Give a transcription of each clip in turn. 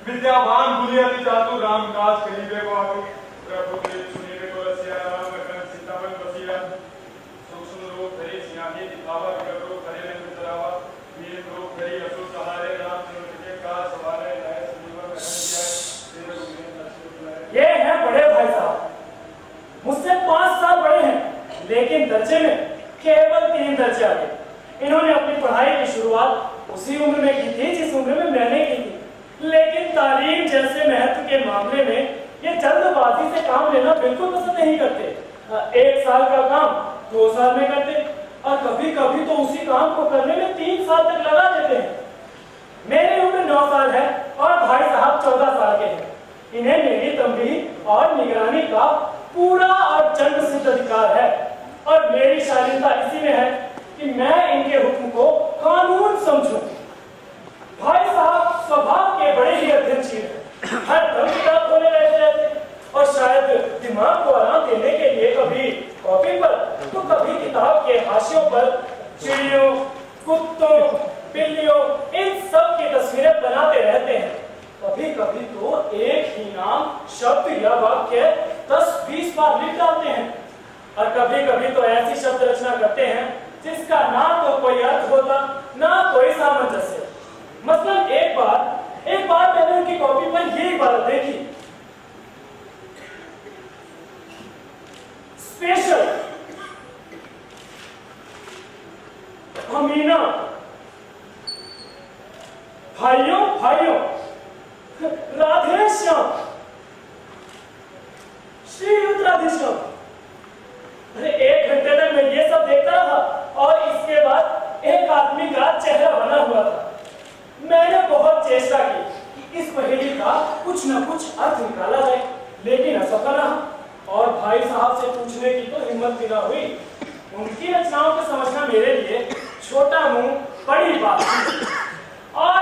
विद्यावान बुलियति चातु राम काज कहिबे को आगु प्रभु के सुनिबे को रसिया राम लखन सीतावन बसिया सूक्ष्म रूप धरि सियाही दिखावा विकट रूप धरि रंग तरावा वीर रूप धरि असुर सहारे रामचंद्र के काज सवारे नए संजीवन ग्रहण किया। ये है बड़े भाई साहब, मुझसे 5 साल बड़े हैं, लेकिन दर्जे में केवल 3 दर्जे आगे। इन्होंने अपनी पढ़ाई की शुरुआत उसी उम्र में की थी जिस उम्र में मैंने की थी, लेकिन तालीम जैसे महत्व के मामले में ये जल्दबाजी से काम लेना बिल्कुल पसंद नहीं करते। 1 साल का काम 2 साल में करते और कभी कभी तो उसी काम को करने में 3 साल तक लगा देते हैं। मेरी उम्र 9 साल है और भाई साहब 14 साल के हैं। इन्हें मेरी तंबीह और निगरानी का पूरा और जन्म सिद्ध अधिकार है और मेरी शालीनता इसी में है कि मैं इनके हुक्म को कानून समझूं। भाई साहब स्वभाव के बड़े ही अध्ययनशील हैं, हर दम किताब खोले रहते और शायद दिमाग को आराम देने के लिए कभी कॉपी पर तो कभी किताब के हाशियों पर चिड़ियों, कुत्तों, बिल्लियों इन सब की तस्वीरें बनाते रहते हैं। कभी कभी तो एक ही नाम, शब्द या वाक्य 10-20 बार लिख डालते हैं और कभी कभी तो ऐसी शब्द रचना करते हैं जिसका ना तो कोई अर्थ होता ना कोई सामंजस्य। मतलब एक बार मैंने उनकी कॉपी पर ये इबारत देखी, स्पेशल अमीना, भाइयों भाइयों, राधे श्याम, श्रीयुत राधे श्याम। अरे 1 घंटे तक मैं ये सब देखता रहा और इसके बाद एक आदमी का चेहरा बना हुआ था। मैंने बहुत चेष्टा की कि इस पहेली का कुछ न कुछ अर्थ निकाला जाए, लेकिन असफल रहा और भाई साहब से पूछने की तो हिम्मत भी ना हुई। उनकी रचनाओं को समझना मेरे लिए छोटा मुंह बड़ी बात थी और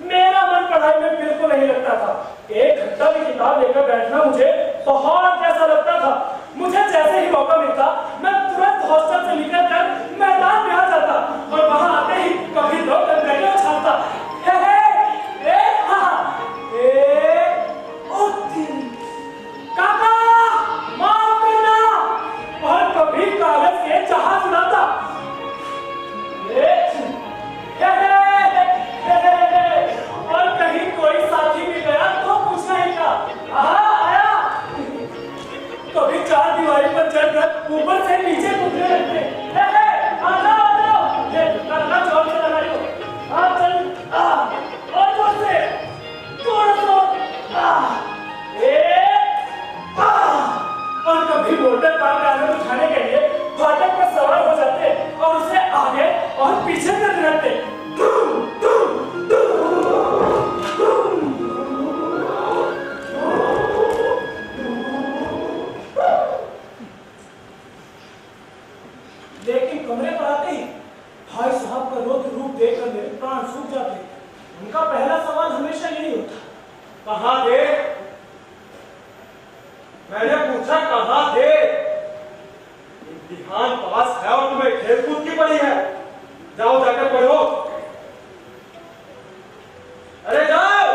मेरा मन पढ़ाई में बिल्कुल नहीं लगता था। 1 घंटा भी किताब लेकर बैठना मुझे बहुत कैसा लगता था। मुझे जैसे ही मौका मिलता मैं तुरंत हॉस्टल से निकल कर मैदान में आ जाता और वहां आते ही कभी दो गंदगी उछालता। काका माफ करना, और कभी कागज के जहाज उड़ाता। और कहीं कोई साथी भी गया तो पूछना ही था, आया। कभी 4 दीवारी पर चढ़कर ऊपर से नीचे कूदने लगते। आ जाओ, ये करना जोर से लगा लो, चल, और जोर से, और कभी मोटर कार का आनंद उठाने के लिए फाटक पर सवार हो जाते और उसे आगे और पीछे करते रहते। लेकिन कमरे पर आते ही भाई साहब का रौद्र रूप देखकर मेरे प्राण सूख जाते। उनका पहला सवाल हमेशा यही होता, कहाँ थे? मैंने पूछा कहाँ थे? इम्तिहान पास है और तुम्हें खेलकूद की पड़ी है, जाओ जाकर पढ़ो। अरे जाओ।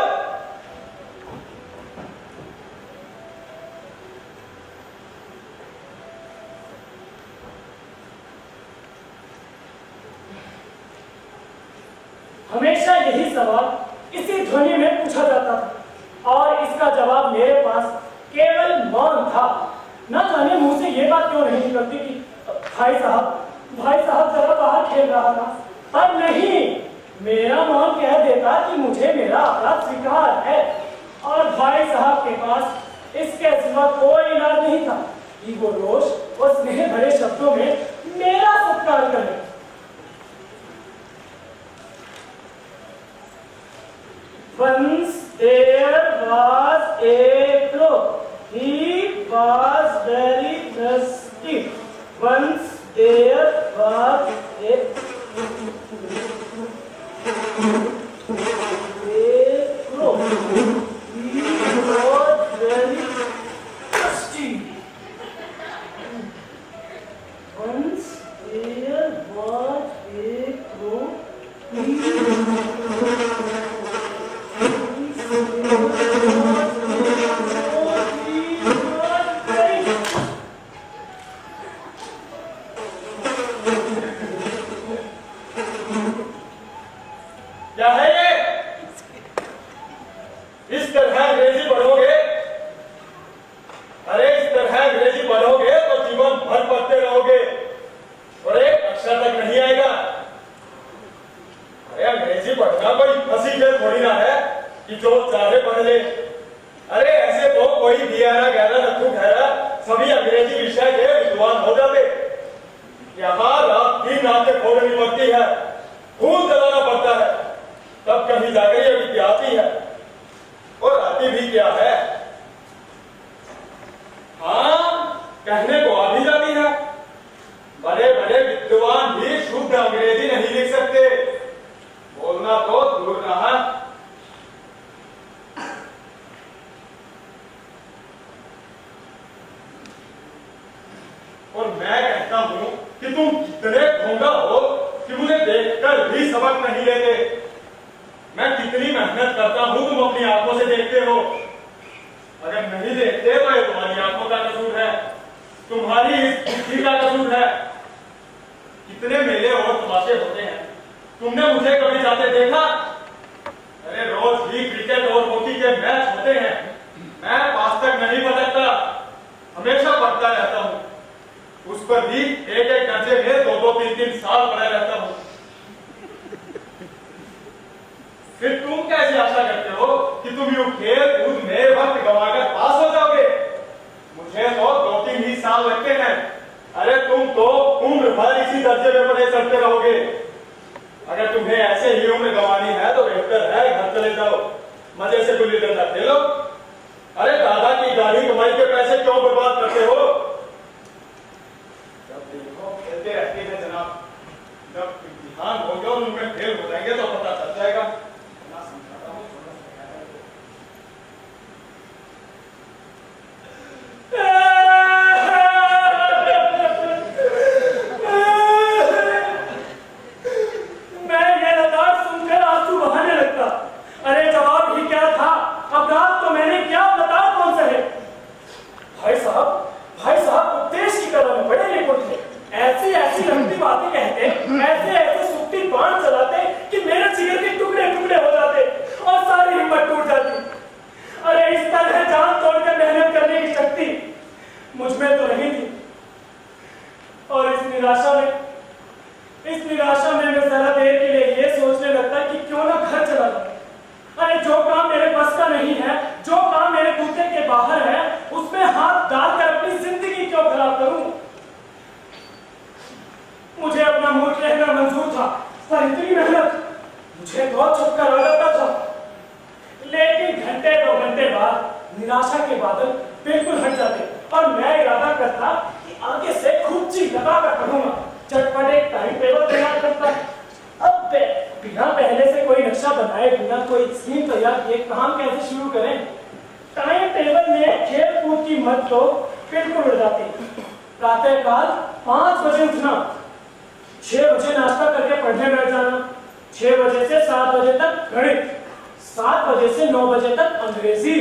हमेशा यही सवाल इसी ध्वनि में पूछा जाता था और इसका जवाब मेरे पास केवल मौन था। न जाने मुंह से ये बात क्यों नहीं निकलती कि भाई साहब जरा बाहर खेल रहा था, पर नहीं, मेरा मन कह देता कि मुझे मेरा अपराध स्वीकार है, और भाई साहब के पास इसके सिवा कोई इलाज नहीं था कि वो रोज और स्नेह भरे शब्दों में मेरा सत्कार करे। Once there was a crow. He was very thirsty. Once there was a crow. He was very thirsty. Once there was a crow. क्या है ये? इस तरह अंग्रेजी पढ़ोगे? अरे इस तरह अंग्रेजी पढ़ोगे तो जीवन भर पढ़ते रहोगे और एक अक्षर तक नहीं आएगा। अरे अंग्रेजी पढ़ना कोई फंसी खेल थोड़ी ना है कि जो चाहे पढ़ ले। अरे ऐसे तो कोई भी आना गहरा नथु खैरा सभी अंग्रेजी विषय के विद्वान हो जाते। यहाँ रात दिन आंखें खोलनी पड़ती है, खून जलाना पड़ता है, तब कहीं जाकर ये विद्या आती है। और आती भी क्या है? हाँ, कहने को आ भी जाती है। बड़े बड़े विद्वान भी शुद्ध अंग्रेजी नहीं लिख सकते, बोलना तो दूर रहा। और मैं कहता हूं कि तुम कितने ढोंगा हो कि मुझे देखकर भी सबक नहीं लेते। मैं कितनी मेहनत करता हूं, तुम अपनी आंखों से देखते हो। अगर नहीं देखते तो ये तुम्हारी आंखों का कसूर है, तुम्हारी इस बुद्धि का कसूर है। कितने मेले और तमाशे होते हैं, तुमने मुझे कभी जाते देखा? अरे रोज ही क्रिकेट और हॉकी के मैच होते हैं, मैं पास तक नहीं पटकता, हमेशा पढ़ता रहता हूं। उस पर भी एक एक कर्जे में 2-3 साल पड़े रहता हूं। फिर तुम कैसी आशा करते हो कि तुम यूं खेल कूद में वक्त गंवाकर पास हो जाओगे? मुझे तो 2-3 ही साल लगते हैं। अरे तुम तो उम्र भर इसी दर्जे में पढ़े चढ़ते रहोगे। अगर तुम्हें ऐसे ही उम्र गंवानी है तो बेहतर है घर चले जाओ, मजे से गुल्ली डंडा खेलो। अरे दादा की गाड़ी कमाई के पैसे क्यों बर्बाद करते हो? जब देखो खेलते रहते हैं जनाब, जब इम्तिहान हो जाओ उनमें फेल हो जाएंगे तो पता चल जाएगा। ना समझाता हूँ, मैं ये लताड़ सुनकर आंसू बहाने लगता। अरे जवाब ही क्या था? अपराध तो मैंने क्या, बता कौन सा है? भाई साहब उपदेश की कला में बड़े निपुण थे। ऐसी ऐसी लंबी बातें कहते, ऐसे ऐसे सुक्ति बाण चलाते कि मेरे जिगर के टुकड़े टुकड़े हो जाते और सारी हिम्मत टूट जाती। अरे इस तरह जान तोड़कर मेहनत करने की शक्ति मुझ में तो नहीं थी। और इस निराशा में मैं जरा देर के लिए ये सोचने लगता कि क्यों ना घर चला जाऊं। अरे जो काम मेरे बस का नहीं है, जो काम मेरे बूते के बाहर है, उसमें हाथ डालकर अपनी जिंदगी क्यों खराब करूं? मुझे अपना मूर्ख रहना मंजूर था, पर इतनी मेहनत मुझे बहुत छुपकर आ जाता था। लेकिन घंटे 2 घंटे बाद निराशा के बादल बिल्कुल हट जाते और मैं इरादा करता कि आगे से खूब जी लगाकर पढ़ूंगा। चटपट एक टाइम टेबल तैयार करता। अब बिना पहले से कोई नक्शा बनाए, बिना कोई स्कीम तैयार किए काम कैसे शुरू करें? टाइम टेबल में खेल कूद की मत तो बिल्कुल उड़ जाती। प्रातःकाल 5 बजे उठना, 6 बजे नाश्ता करके पढ़ने बैठ जाना, 6 बजे से 7 बजे तक गणित, 7 बजे से 9 बजे तक अंग्रेजी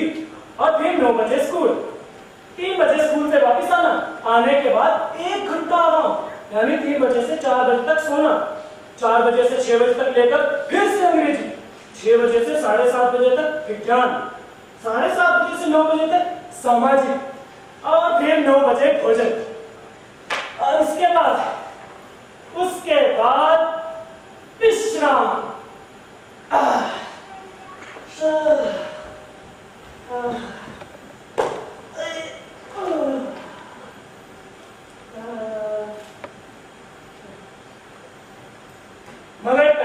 और फिर 9 बजे स्कूल, 3 बजे स्कूल से वापस आना, आने के बाद 1 घंटा आराम, यानी 3 बजे से 4 बजे तक सोना, 4 बजे से 6 बजे तक लेकर फिर से अंग्रेजी, 6 बजे से 7:30 बजे तक विज्ञान, 7:30 बजे से 9 बजे तक सामाजिक और फिर 9 बजे भोजन।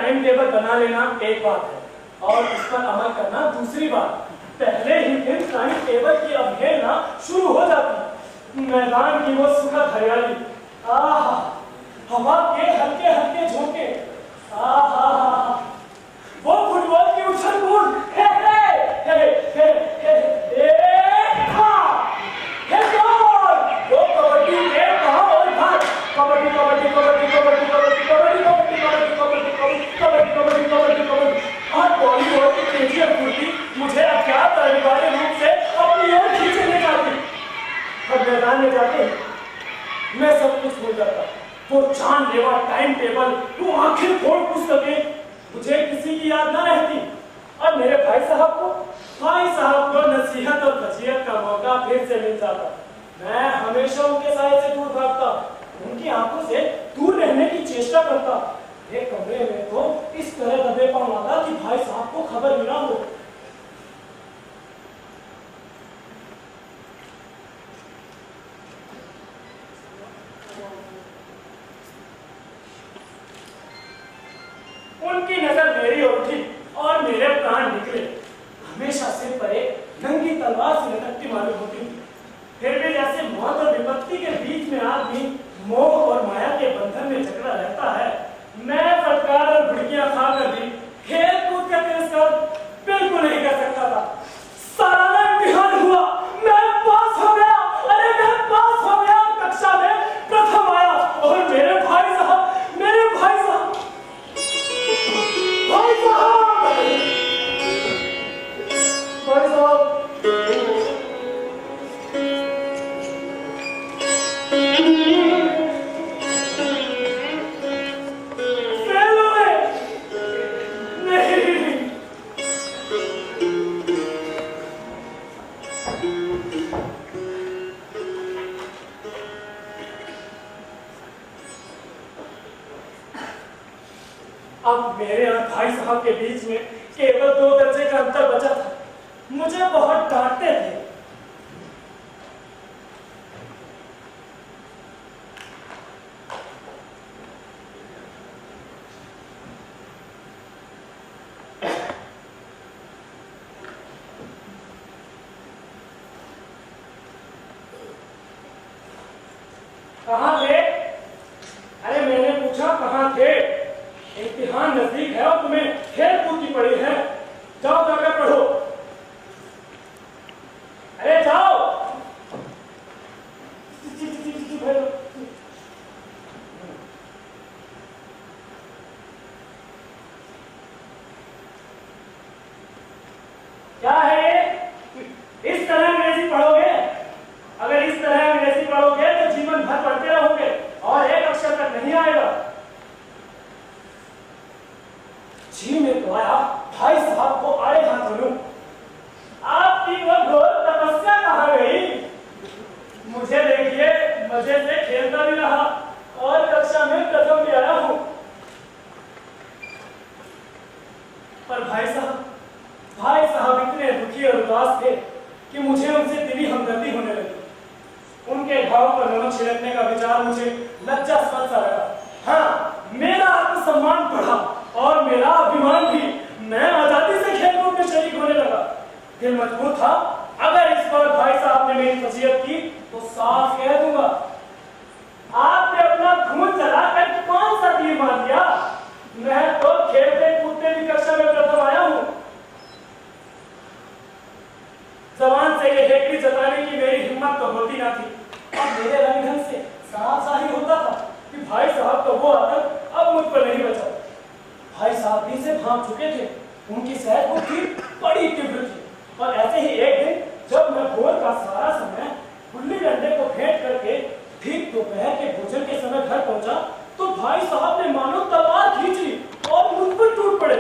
टाइम टेबल बना लेना एक बात है और उस पर अमल करना दूसरी बात। पहले ही दिन टाइम टेबल की अवहेलना शुरू हो जाती। मैदान की वो सुखद हरियाली, आहा, हवा के हल्के हल्के झोंके, आहा, वो फुटबॉल की उछल कूद, हे हे हे हे हे हे हे गोल, वो कबड्डी के कहां और भाग, कबड्डी कबड्डी कबड्डी कबड्डी कबड्डी कबड्डी कबड्डी कबड्डी कबड्डी कबड्डी कबड्डी कबड्डी और बॉलीवुड की तेजी और फुर्ती मुझे अज्ञात अनिवार्य रूप से अपनी ओर खींचने जाती। अब मैदान में जाते मैं सब कुछ भूल जाता। वो जानलेवा टाइम टेबल, वो आंखें फोड़ पुस्तकें, मुझे किसी की याद न रहती। और मेरे भाई साहब को नसीहत और वसीयत का मौका फिर से मिल जाता। मैं हमेशा उनके साए से दूर भागता, उनकी आंखों से दूर रहने की चेष्टा करता। एक कमरे में तो इस तरह दबे पाँव आता कि भाई साहब को खबर भी ना हो। उनकी नजर मेरी ओर थी और मेरे प्राण निकले। हमेशा सिर पर एक नंगी तलवार से लटकती मालूम होती थी। फिर भी जैसे मौत और विपत्ति के बीच में आदमी मोह और माया के बंधन में जकड़ा रहता है, मैं फटकार और भुड़कियां खाकर भी खेल कूद का तिरस्कार बिल्कुल नहीं कर सकता था। सालाना इम्तिहान हुआ, मैं पास हो गया। अरे मैं पास हो गया, कक्षा में प्रथम आया। और मेरे भाई साहब अब मेरे और भाई साहब के बीच में केवल 2 दर्जे का अंतर बचा था। मुझे बहुत डांटते थे। कहाँ थे? अरे मैंने पूछा कहाँ थे? इम्तिहान नजदीक है और तुम्हें खेल कूद की पड़ी है। जाओ जाकर पढ़ो। अरे जाओ। क्या है ये? इस तरह अंग्रेजी पढ़ोगे? अगर इस तरह अंग्रेजी पढ़ोगे तो जीवन भर पढ़ते रहोगे और एक अक्षर तक नहीं आएगा। जी में तो आया भाई साहब को आए हाथ धोलूं। आपकी वो घोर तपस्या कहाँ गई? मुझे देखिए मजे से खेलता भी रहा और कक्षा में प्रथम भी आया हूँ। पर भाई साहब इतने दुखी और उदास थे कि मुझे उनसे दिली हमदर्दी होने लगी। उनके घाव पर नमक छिड़कने का विचार मुझे लज्जास्पद सा लगा। हाँ, मेरा आत्मसम्मान बढ़ा और मेरा अभिमान भी। मैं आजादी से खेल कूद में शरीक होने लगा। दिल मजबूत था। अगर इस बार भाई साहब ने मेरी वसीयत की तो साफ कह दूंगा, आपने अपना खून जलाकर कौन सा तीर मार दिया? मैं तो खेलते कूदते भी कक्षा में प्रथम आया हूँ। जबान से ये हेकड़ी जताने की मेरी हिम्मत तो होती ना थी और मेरे रंग ढंग से साफ जाहिर होता था कि भाई साहब का वो आतंक अब मुझ पर नहीं बचा। भाई साहब भी से भाग चुके थे। उनकी सहज बुद्धि बड़ी तीव्र थी। और ऐसे ही एक दिन जब मैं भोर का सारा समय गुल्ली डंडे को फेंक करके ठीक दोपहर के भोजन के समय घर पहुंचा तो भाई साहब ने मानो तलवार खींच ली और मुझ पर टूट पड़े।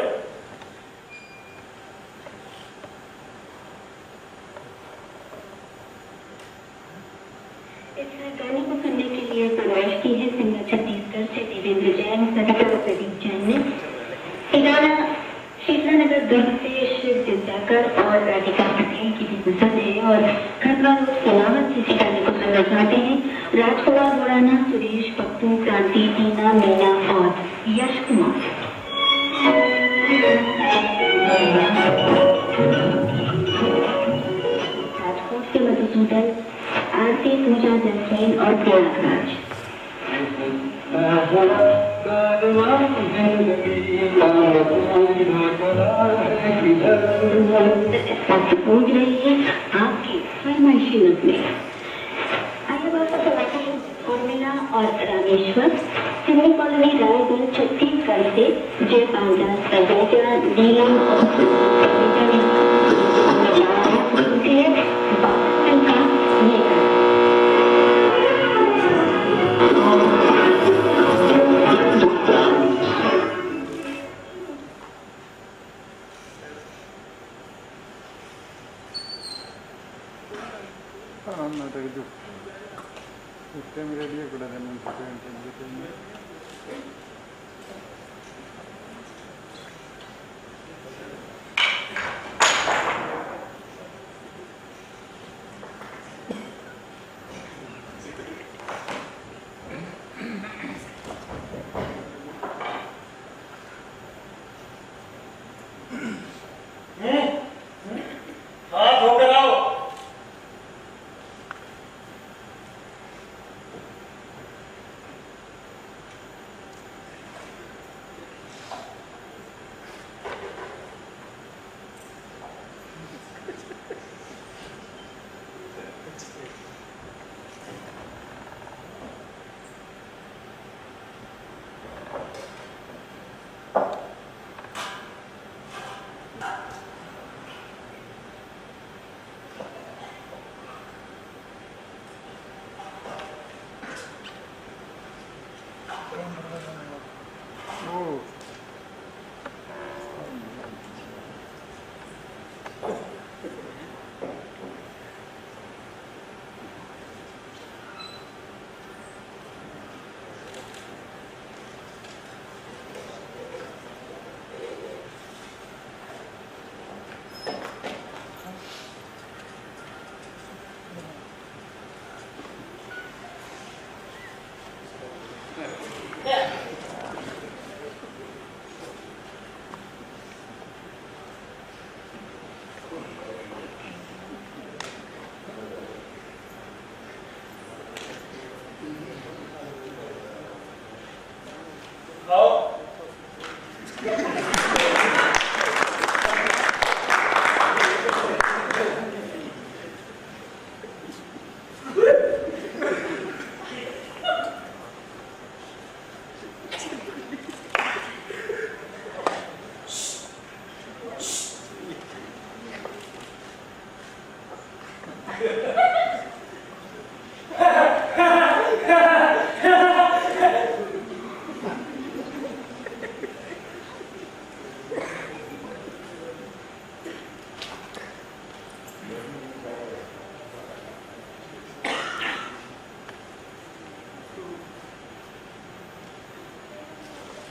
इस गाने को सुनने के लिए फरमाइश की है सिंगर छत्तीसगढ़ से देवेंद्र जैन, सरिता और प्रदीप जैन ने। ये गाना शीतलानगर दुर्ग से शिव जिद्दाकर और राधिका पटेल की भी पसंद है और खतरा सलामत से इसी गाने को सुनना चाहते हैं राजकुमार मुराना, सुरेश पप्पू, क्रांति, टीना, मीना और यश कुमार। सूदन, आरती पूजा जैन और प्रयागराज। पूज रही है आपकी फरमाइशी नगरी। आइए बात करते हैं उर्मिला और रामेश्वर, सिविल कॉलोनी रायगढ़ छत्तीसगढ़ से जयपाल दास सहेजा नीलम हाथ धोकर आओ।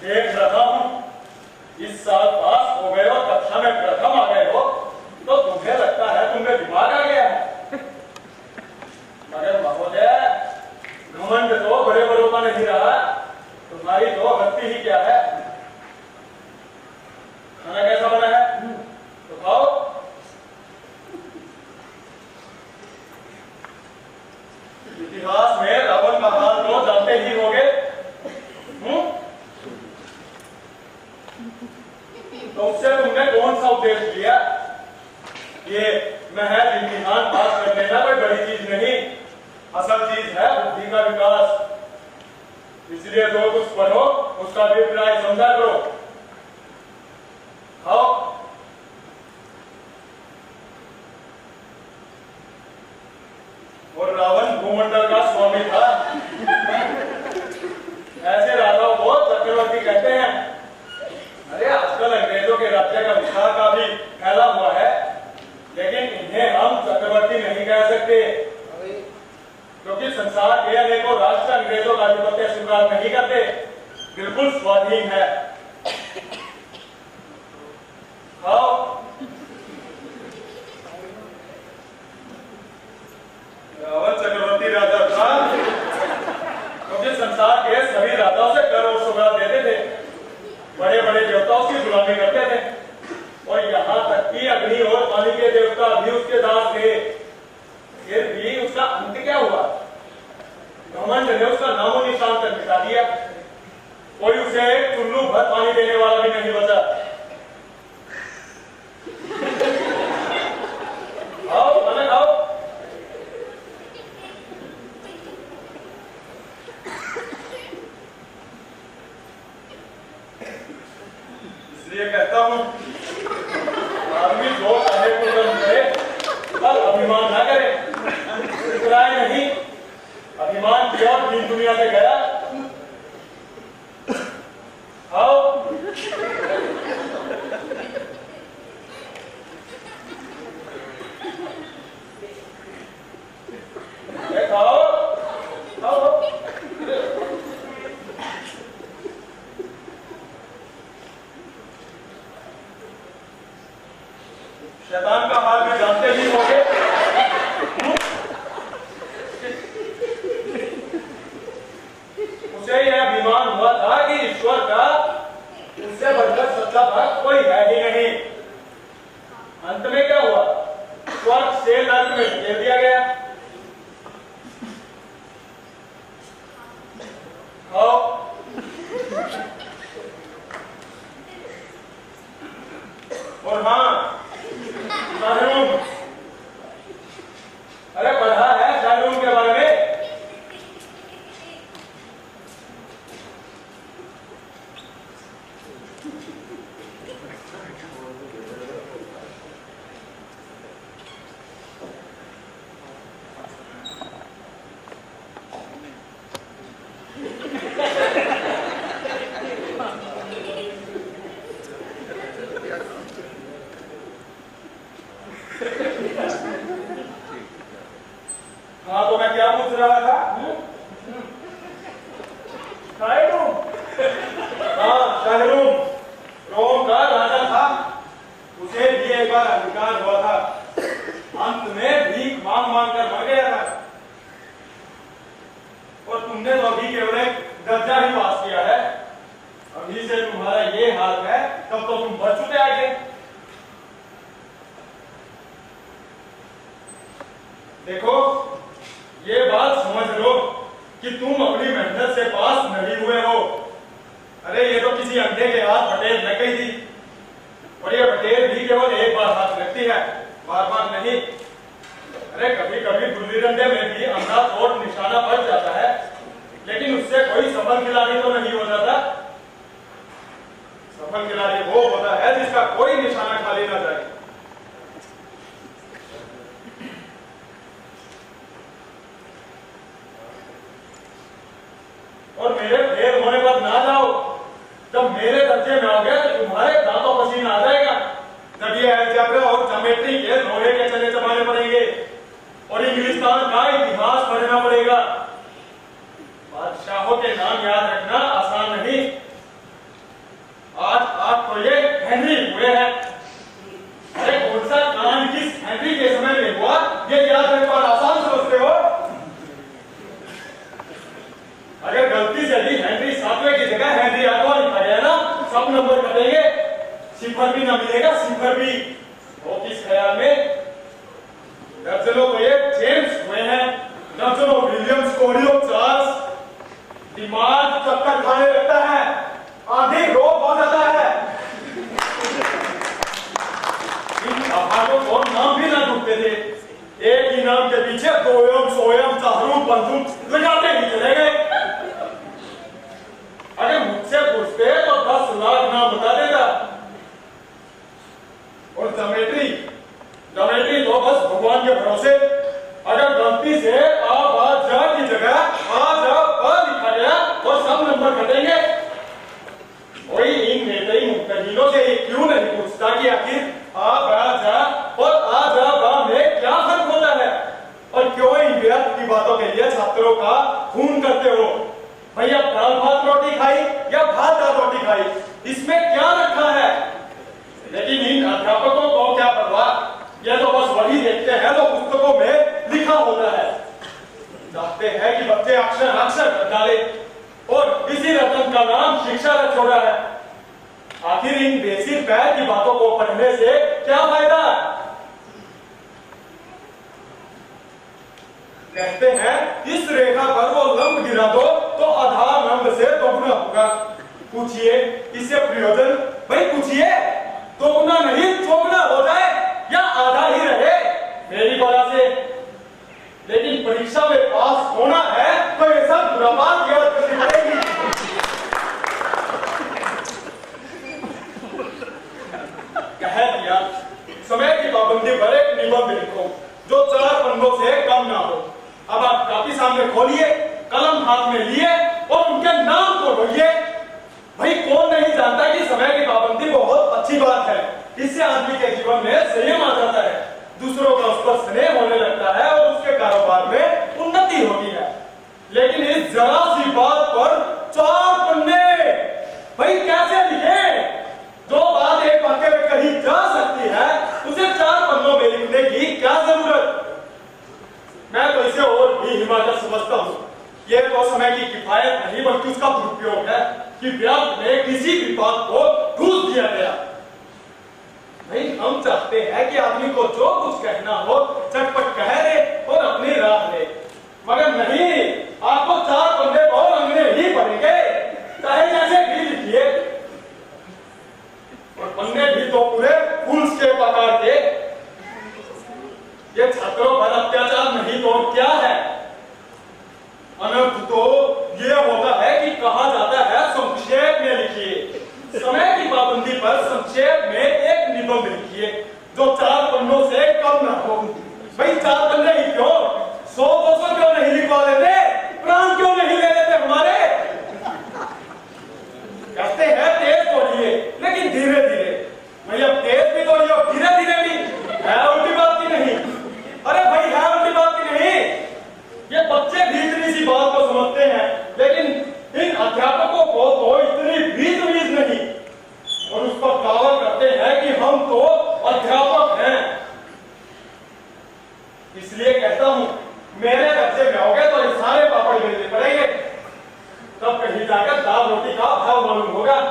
देख रहा हूं इस साल पास हो गए हो, कक्षा में प्रथम आ गए हो, तो तुम्हें लगता है तुम्हें दिमाग आ गया है। मगर महोदय, घमंड तो बड़े बड़ों का नहीं रहा, तुम्हारी तो भक्ति ही क्या है। खाना कैसा बना है तो खाओ। इतिहास में रावण का हाल तो जानते ही होंगे। तो उससे तुमने कौन सा उपदेश लिया? ये महज इम्तिहान पास कर लेना कोई बड़ी चीज नहीं, असल चीज है बुद्धि का विकास। इसलिए जो कुछ पढ़ो उसका अभिप्राय समझा करो। खाओ। और रावण भूमंडल का स्वामी था। ऐसे राजाओं को चक्रवर्ती कहते हैं। अरे आजकल अंग्रेजों के राज्य का विस्तार का भी फैला हुआ है, लेकिन इन्हें हम चक्रवर्ती नहीं कह सकते, क्योंकि संसार के अनेकों राष्ट्र अंग्रेजों का आधिपत्य स्वीकार नहीं करते, बिल्कुल स्वाधीन है। खाओ। रावण चक्रवर्ती राजा था, क्योंकि संसार के सभी राजाओं से कर और सौगात देते थे, बड़े बड़े देवताओं की गुलामी करते थे, और यहाँ तक कि अग्नि और पानी के देवता भी उसके दास थे। फिर भी उसका अंत क्या हुआ? घमंड ने उसका नामो निशान तक मिटा दिया। कोई उसे एक चुल्लू भर पानी देने वाला भी नहीं बचा। आओ खाना खाओ। इसलिए कहता हूं, आदमी जो चाहे को कर्म करे, पर अभिमान ना करे। इतराए नहीं, अभिमान किया और दीन दुनिया से गया। आओ। खाओ, खाओ। शैतान का हाल में जानते ही होंगे। उसे यह अभिमान हुआ था कि ईश्वर का उससे बढ़कर सच्चा भक्त कोई है ही नहीं। अंत में क्या हुआ? स्वर्ग से नरक में धकेल दिया गया। आओ। और हाँ, शाहरुम, अरे पढ़ा है शाहरुम के बारे में? हाँ, तो मैं क्या पूछ रहा था? शाहरुम। हाँ, शाहरुम रोम का राजा था। उसे भी एक बार अधिकार हुआ था। अंत में भीख मांग मांग कर मर गया था। और तुमने तो अभी केवल एक दर्जा ही पास किया है। अभी से तुम्हारा ये हाल है, तब तो तुम बढ़ चुके आगे। देखो, ये बात समझ लो कि तुम अपनी मेहनत से पास नहीं हुए हो। अरे ये तो किसी अंधे के हाथ बटेर लग गई थी। और ये बटेर भी केवल एक बार हाथ लगती है, बार बार नहीं। अरे कभी कभी गुल्ली डंडे में भी अंधा चोट निशाना बच जाता है, लेकिन उससे कोई सफल खिलाड़ी तो नहीं हो जाता। सफल खिलाड़ी वो होता है जिसका कोई निशाना खाली ना जाए। और मेरे फेल होने पर ना जाओ। जब मेरे दर्जे में आओगे तो तुम्हारे दांतों पसीना आ जाएगा। जब ये अलजेब्रा और ज्योमेट्री के लोहे के चले जमाने पड़ेंगे और इंग्लिस्तान का इतिहास पढ़ना पड़ेगा। बादशाहों के नाम याद रखना आसान नहीं। आज तो ये हेनरी हुए हैं। अरे कौन सा कांड किस हेनरी के समय में हुआ, ये याद रखना आसान समझते हो? अगर गलती से भी हेनरी 7वें की जगह हेनरी 8वां लिखा गया ना, सब नंबर कटेंगे, सिफर भी ना मिलेगा, सिफर भी। तो किस ख्याल में दर्जनों को ये जेम्स हुए हैं, दर्जनों विलियम्स, कोरियो, चार्ल्स। दिमाग चक्कर खाने लगता है, आधी रोग हो जाता है। इन अभागों को नाम भी ना ढूंढते थे। एक ही नाम के पीछे दोयम, सोयम, चाहरूम, पंजुम लगाते ही चले गए। अगर मुझसे पूछते तो 10 लाख नाम बता देगा। और ज्योमेट्री तो बस भगवान के भरोसे। अगर गलती से आ बा जा की जगह आ जा बा लिखा गया और सब नंबर कटेंगे। कोई इन नेतई मुक्तहीनों से क्यों नहीं पूछता कि आखिर आ बा जा और आ जा बा में क्या फर्क होता है, और क्यों इन व्यर्थ की बातों के लिए छात्रों का खून करते हो? भैया दाल भात रोटी खाई या भात दाल रोटी खाई, इसमें क्या रखा है? लेकिन इन अध्यापकों को क्या परवाह, ये तो बस वही देखते हैं जो पुस्तकों में लिखा होता है। चाहते हैं कि बच्चे अक्षर अक्षर कर डाले और इसी रतन का नाम शिक्षा रख छोड़ा है। आखिर इन बेसिक पैर की बातों को पढ़ने से क्या फायदा? कहते हैं इस रेखा पर वो लंब गिरा दो तो आधार लंब से दोगुना होगा। पूछिए इससे प्रयोजन? भाई पूछिए, दोगुना नहीं चौगुना हो जाए या आधा ही रहे मेरी वजह से। लेकिन परीक्षा में पास होना है तो ये सब बुरा बात याद करनी पड़ेगी। कह दिया समय की पाबंदी पर एक निबंध लिखो जो 4 पन्नों से कम ना हो। अब आप कापी सामने खोलिए, कलम हाथ में लिए और उनके नाम को ढूंढिए। भाई कौन नहीं जानता कि समय की पाबंदी बहुत अच्छी बात है। इससे आदमी के जीवन में संयम आ जाता है, दूसरों का उस पर स्नेह होने लगता है और उसके कारोबार में उन्नति होती है। लेकिन इस जरा सी बात पर 4 पन्ने, भाई कैसे लिखे? जो बात एक वाक्य में कही जा सकती है उसे 4 पन्नों में लिखने की क्या जरूरत? मैं तो इसे और भी हिमाचल समझता हूँ। ये तो समय की किफायत नहीं बल्कि उसका दुरुपयोग है कि व्यर्थ में किसी भी बात को ठूस दिया गया। नहीं, हम चाहते हैं कि आदमी को जो कुछ कहना हो चटपट कह दे और अपनी राह ले, मगर नहीं, आपको 4 पन्ने और अंगने ही पड़ेंगे, चाहे जैसे भी लिखिए। और पन्ने भी तो पूरे फुल स्केप आकार के। ये छात्रों पर अत्याचार नहीं तो क्या है? अनर्थ तो ये होता है कि कहा जाता है संक्षेप में लिखिए। समय की पाबंदी पर संक्षेप में एक निबंध लिखिए जो 4 पन्नों से कम ना हो। भाई 4 पन्ने ही क्यों, 100-200 क्यों नहीं लिखवा देते? प्राण क्यों नहीं ले लेते हमारे? कहते हैं तेज तोड़िए लेकिन धीरे धीरे। भाई अब तेज भी तोड़िए और धीरे धीरे भी, है उल्टी बात की नहीं? अरे भाई है उल्टी बात की नहीं? ये बच्चे भी इतनी सी बात को समझते हैं, लेकिन इन अध्यापकों को तो इतनी भी तमीज नहीं और उस पर दावा करते हैं कि हम तो अध्यापक हैं। इसलिए कहता हूं मेरे बच्चे में आओगे तो ये सारे पापड़ मिलने पड़ेंगे, तब कहीं जाकर दाल रोटी का भाव मालूम होगा।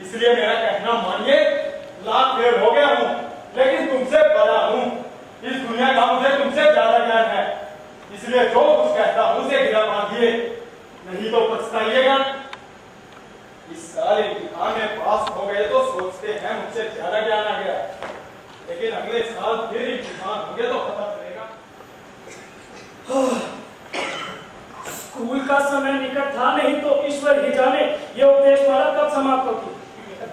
इसलिए मेरा कहना मानिए, लाख फेल हो गया हूं लेकिन तुमसे बड़ा हूं। इस दुनिया का मुझे तुमसे ज्यादा ज्ञान है, इसलिए जो कुछ कहता हूं उसे गिरा बांधिए, नहीं तो पछताइएगा। इस साल इम्तिहान में पास हो गए तो सोचते हैं मुझसे ज्यादा ज्ञान आ गया, लेकिन अगले साल फिर इम्तिहान होंगे तो पता चलेगा। स्कूल का समय निकट था, नहीं तो ईश्वर ही जाने ये उपदेश माला कब समाप्त होगी।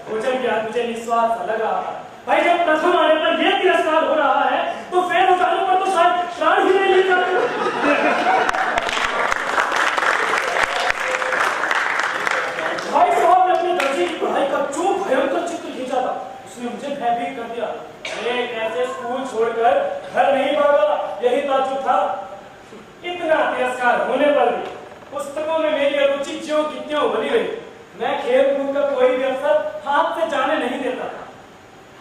भोजन के बाद मुझे निस्वार्थ सा लग रहा था। भाई जब प्रथम आने पर यह तिरस्कार हो रहा है तो फेल हो जाने पर तो शायद प्राण ही नहीं लेगा। भाई साहब ने अपने दर्जे की पढ़ाई का जो भयंकर चित्र खींचा था उसने मुझे भयभीत कर दिया। मैं कैसे स्कूल छोड़कर घर नहीं भागा, यही ताज्जुब था। इतना तिरस्कार होने पर भी पुस्तकों में मेरी रुचि ज्यों की त्यों बनी रही। मैं खेल कूद का कोई भी अवसर हाथ से जाने नहीं देता था।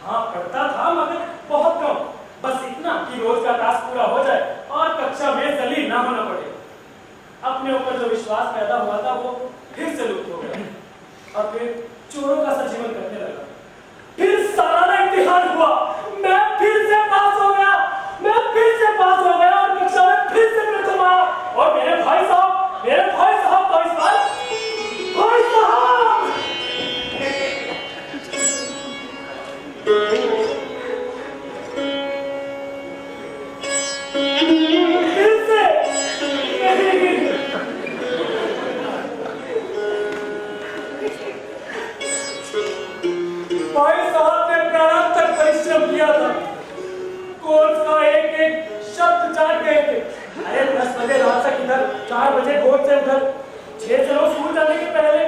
हाँ पढ़ता था मगर बहुत कम, बस इतना कि रोज का टास्क पूरा हो जाए और कक्षा में जलील ना होना पड़े। अपने ऊपर जो विश्वास पैदा हुआ था वो फिर से लुप्त हो गया और फिर चोरों का सा जीवन करने लगा। फिर सालाना इम्तिहान हुआ, मैं फिर से पास हो गया, और कक्षा में फिर से प्रथम आया। और मेरे भाई साहब तो इस बार भाई साहब फिर से भाई साहब ने प्राणांतर परिश्रम किया था, कोर्स का एक एक शब्द चाट गए थे। अरे 10 बजे रात तक इधर, 4 बजे भोर से उधर, 6 से 9 स्कूल जाने के पहले।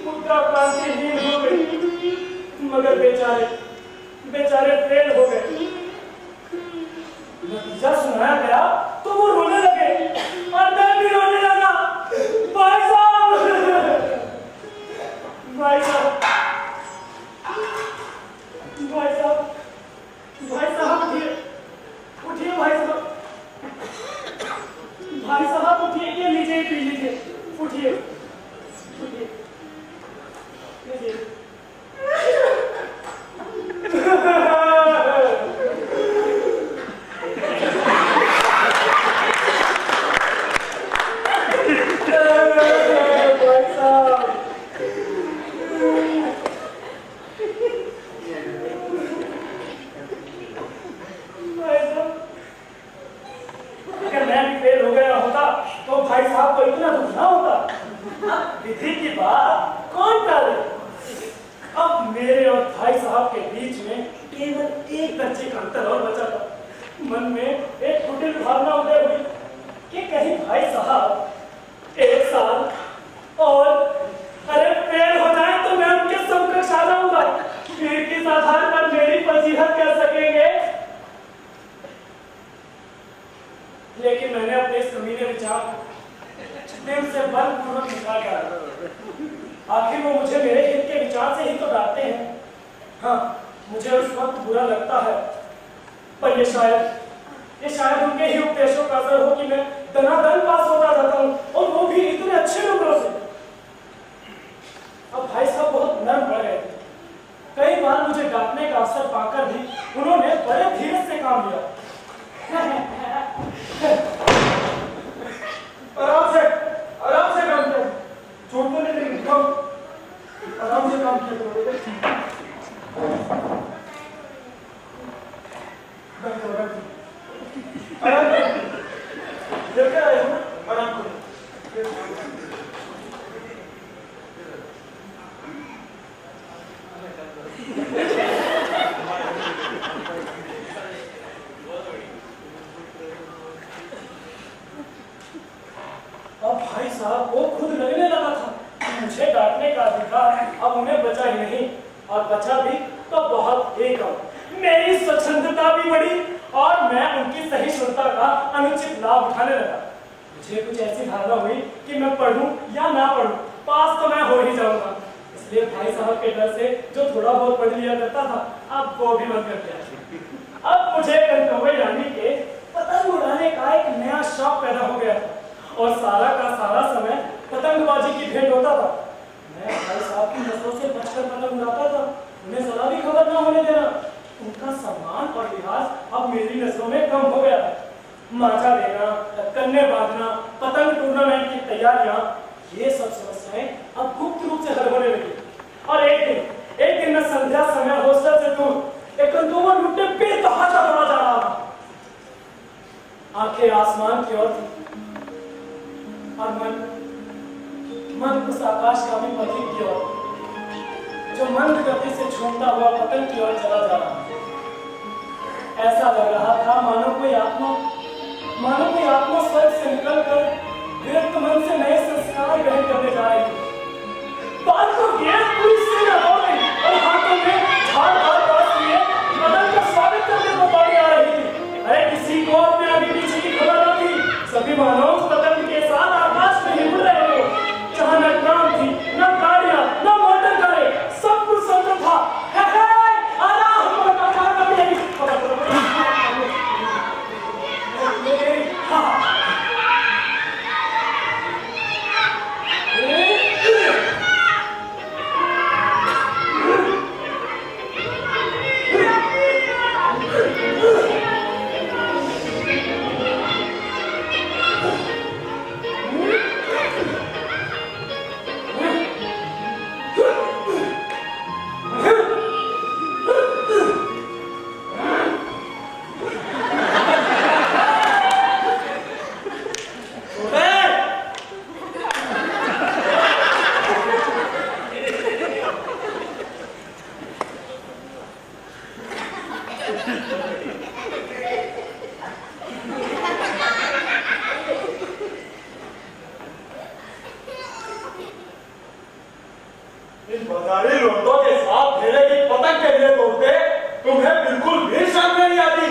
मुद्रा क्रांतिहीन हो गई, मगर बेचारे फेल हो गए। नतीजा सुनाया गया तो वो रोने लगे और मैं भी रोने लगा। भाई साहब मन में एक कुटिल भावना उदय हुई कि कहीं भाई साहब 1 साल और अरे फेल हो जाए तो मैं उनके समकक्ष आ जाऊंगा, फिर किस आधार पर मेरी फजीहत कर सकेंगे। लेकिन मैंने अपने इस कमीने विचार दिल से बलपूर्वक निकाल डाला। आखिर वो मुझे मेरे हित के विचार से ही तो डांटते हैं। हाँ, मुझे उस वक्त बुरा लगता है, पर ये शायद उनके ही उपदेशों का असर हो कि मैं दनादन पास होता रहता हूँ, और वो भी इतने अच्छे नंबरों से। अब भाई साहब बहुत नर्म पड़ गए थे। कई बार मुझे डांटने का अवसर पाकर भी उन्होंने बड़े धीरज से काम लिया। आराम से काम किया, चोट तो नहीं लगी, आराम से काम किया। अब भाई साहब को खुद लगने लगा था कि मुझे डांटने का अधिकार अब उन्हें बचा ही नहीं, और बचा भी तो बहुत ही कम। मेरी स्वच्छंदता भी बढ़ी और मैं उनकी सहिष्णुता का अनुचित लाभ उठाने लगा। मुझे कुछ ऐसी धारणा हुई कि मैं पढ़ूं या ना पढ़ूं, पास तो मैं हो ही जाऊंगा। इसलिए भाई साहब के डर से जो थोड़ा बहुत पढ़ लिया करता था, अब वो भी बंद कर दिया। अब मुझे कनकौवे यानी के पतंग उड़ाने का एक नया शौक पैदा हो गया था, और सारा का सारा समय पतंगबाजी की भेंट होता था। मैं भाई साहब की नजरों से बचकर पतंग उड़ाता था, उन्हें जरा भी खबर ना होने देना। उनका सम्मान और लिहाज अब मेरी नजरों में कम हो गया था। माचा देना, कन्ने बांधना, पतंग टूर्नामेंट की तैयारियां, ये सब समस्याएं अब गुप्त रूप से हल होने लगी। और एक दिन मैं संध्या समय हॉस्टल से दूर एक कंदुआ लुट्टे बेतहाशा दौड़ा जा रहा था। आंखें आसमान की ओर थी और मन उस आकाशगामी पथिक की ओर जो मंद गति से झूमता हुआ पतंग की ओर चला जा रहा था। ऐसा लग रहा था मानो कोई आत्मा स्वर्ग से निकलकर विरक्त मन से नए संस्कार ग्रहण करने जा रही थी। बात को पूरी सेना दौड़ गई और हाथों में झाड़ पास लिए पतंग का स्वागत करने को दौड़ी आ रही थी। अरे किसी को अपने आगे पीछे की खबर न थी, सभी मानव पतंग के साथ आकाश में ही उड़ रहे हो। जहां न ट्राम थी, न गाड़ियां, न मोटर कारें, सब कुछ संत था। इन बाजारी लोगों के साथ घेरे की पतंग के लिए तोड़ते तुम्हें बिल्कुल भी शर्म नहीं आती।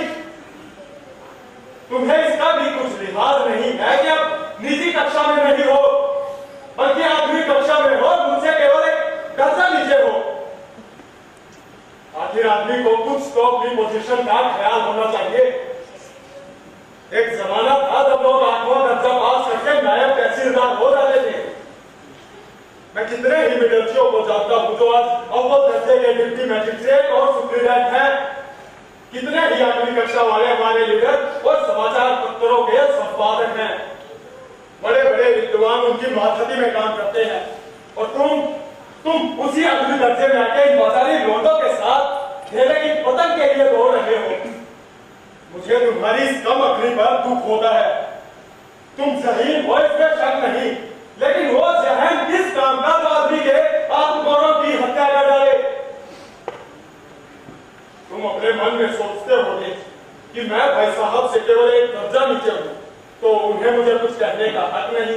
तुम्हें इसका भी कुछ लिहाज नहीं है कि अब निजी कक्षा में नहीं हो, बल्कि आठवीं कक्षा में हो, मुझसे केवल एक दर्जा नीचे हो। आखिर आदमी को कुछ तो अपनी पोजीशन का ख्याल होना चाहिए। एक जमाना था जब लोग 8वां दर्जा पास करके नायब तहसीलदार हो जाते थे। मैं कितने ही विद्यार्थियों को जानता हूं जो आज अव्वल दर्जे के डिप्टी मैजिस्ट्रेट और सुप्रीडेंट हैं। कितने ही 8वीं कक्षा वाले हमारे लीडर और समाचार पत्रों के संपादक हैं। बड़े बड़े विद्वान उनकी मातहती में काम करते हैं, और तुम उसी 8वीं दर्जे में आके इन बाजारी लोगों के साथ घेरे की पतंग के लिए दौड़ रहे हो। मुझे तुम्हारी इस कम अकली पर दुख होता है। तुम जहीन हो, इसमें शक नहीं, लेकिन वो जहन किस काम का जो आदमी के आत्मगौरव की हत्या कर डाले। तुम अपने मन में सोचते होगे कि कि मैं भाई साहब से केवल एक दर्जा नीचे हूँ, तो उन्हें मुझे कुछ कहने का हक नहीं।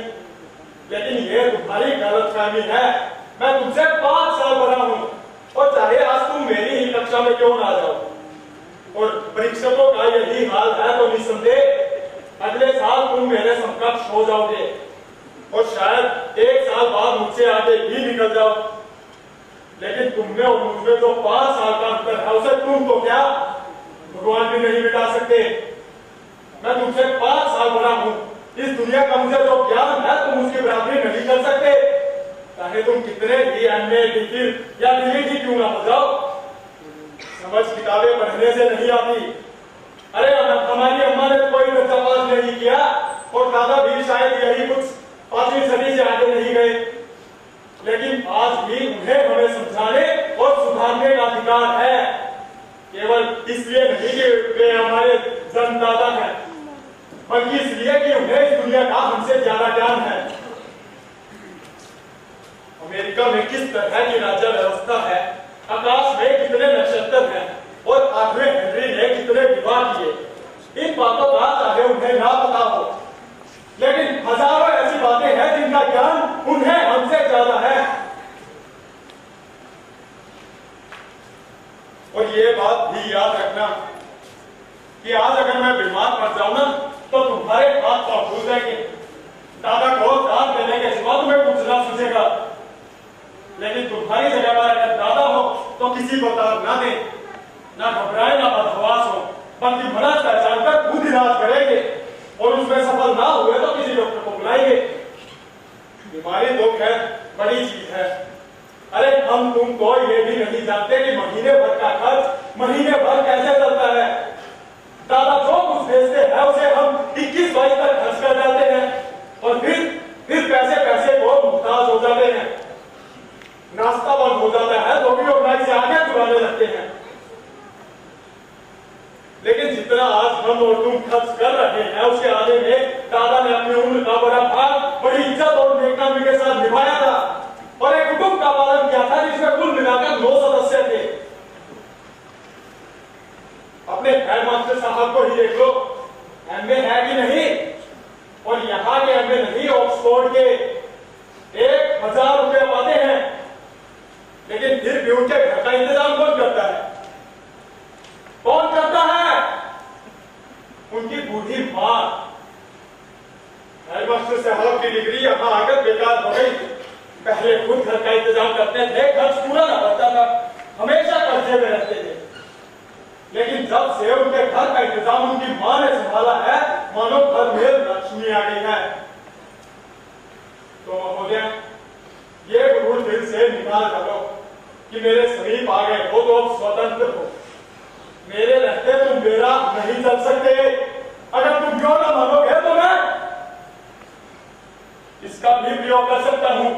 लेकिन ये तुम्हारी गलतफहमी है। मैं तुमसे 5 साल बड़ा हूँ, और चाहे आज तुम मेरी ही कक्षा में क्यों ना जाओ, और परीक्षकों का यही हाल है, तो निस्संदेह अगले साल तुम मेरे समकक्ष हो जाओगे, और शायद 1 साल बाद मुझसे आगे भी निकल जाओ। लेकिन तुमने और मुझमें जो 5 साल का अंतर है, उसे तुम तो क्या भगवान भी नहीं मिटा सकते। मैं तुमसे 5 साल बड़ा हूँ। इस दुनिया का मुझे जो ज्ञान है, तुम उसकी बराबरी नहीं कर सकते, चाहे तुम कितने भी एमए, डिग्री या डीलिट क्यों ना हो जाओ। समझ किताबें पढ़ने से नहीं आती। अरे हमारी अम्मा ने कोई दर्जा पास नहीं किया, और दादा भी शायद यही कुछ 5वीं सदी से आगे नहीं गए, लेकिन आज भी उन्हें हमें समझाने और सुधारने का अधिकार है, केवल इसलिए नहीं कि वे हमारे जन्मदाता हैं, बल्कि इसलिए कि उन्हें इस दुनिया का हमसे ज्यादा ज्ञान है। अमेरिका में किस तरह की राज्य व्यवस्था है, आकाश में कितने नक्षत्र हैं, और 8वें हेनरी ने कितने विवाह किए, इन बातों का चाहे उन्हें ना पता हो, लेकिन हजारों ऐसी बातें हैं जिनका ज्ञान उन्हें हमसे ज्यादा है। और ये बात भी याद रखना कि आज अगर मैं बीमार पड़ जाऊं ना, तो तुम्हारे हाथ पांव फूल जाएंगे। दादा को दान देने के सिवा तुम्हें कुछ ना सूझेगा, लेकिन तुम्हारी जगह पर अगर दादा हो तो किसी को दान ना दे, ना घबराए, ना बदहवास हो, बल्कि मना पहचान कर खुद इलाज करेंगे, और उसमें सफल ना हुए तो किसी डॉक्टर को बुलाएंगे। बीमारी तो खैर बड़ी चीज है। अरे हम तुम तो ये भी नहीं जानते कि महीने भर का खर्च महीने भर कैसे चलता है। दादा जो कुछ भेजते हैं उसे हम 21-22 तक खर्च कर जाते हैं, और फिर पैसे को मुहताज हो जाते हैं। नाश्ता बंद हो जाता है तो भी लोग से आगे चुराने लगते हैं। लेकिन जितना आज हम और तुम खर्च कर रहे हैं, उसके आगे में दादा ने अपनी उम्र का बड़ा भाग बड़ी इज्जत और नेकनामी के साथ निभाया था, और एक कुटुंब का पालन किया था जिसमें कुल मिलाकर 9 सदस्य थे। अपने हेडमास्टर साहब को ही देख लो, एमए है कि नहीं, और यहाँ के एमए नहीं, ऑक्सफोर्ड के 1000 रुपये पाते हैं, लेकिन फिर भी उनके घर का इंतजाम कौन करता है? कौन करता है? उनकी बूढ़ी मां। हेडमास्टर साहब की डिग्री यहाँ आकर बेकार हो गई। पहले खुद घर का इंतजाम करते थे, खर्च पूरा ना बढ़ता था, हमेशा कर्जे में रहते थे। लेकिन जब से उनके घर का इंतजाम उनकी मां ने संभाला है, मानो घर में लक्ष्मी आ गई है। तो महोदय, ये गुरूर दिल से निकाल डालो कि मेरे समीप आ गए हो तो अब स्वतंत्र हो। मेरे रहते तुम मेरा नहीं चल सकते। अगर तुम क्यों ना मानोगे तो मैं इसका भी प्रयोग कर सकता हूं।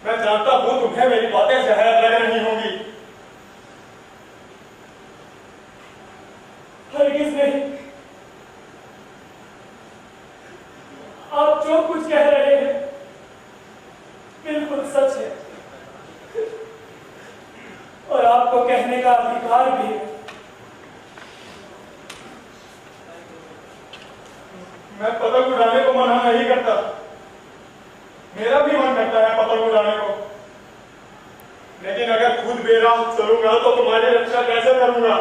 मैं जानता हूं तुम्हें मेरी बातें जहर लग रही होंगी। हरगिज़ नहीं, आप जो कुछ कह रहे हैं बिल्कुल सच है, और आपको कहने का अधिकार भी है। मैं पतंग उड़ाने को मना नहीं करता, मेरा भी मन करता है पतंग उड़ाने को, लेकिन अगर खुद बेराह चलूंगा तो तुम्हारी रक्षा कैसे करूंगा?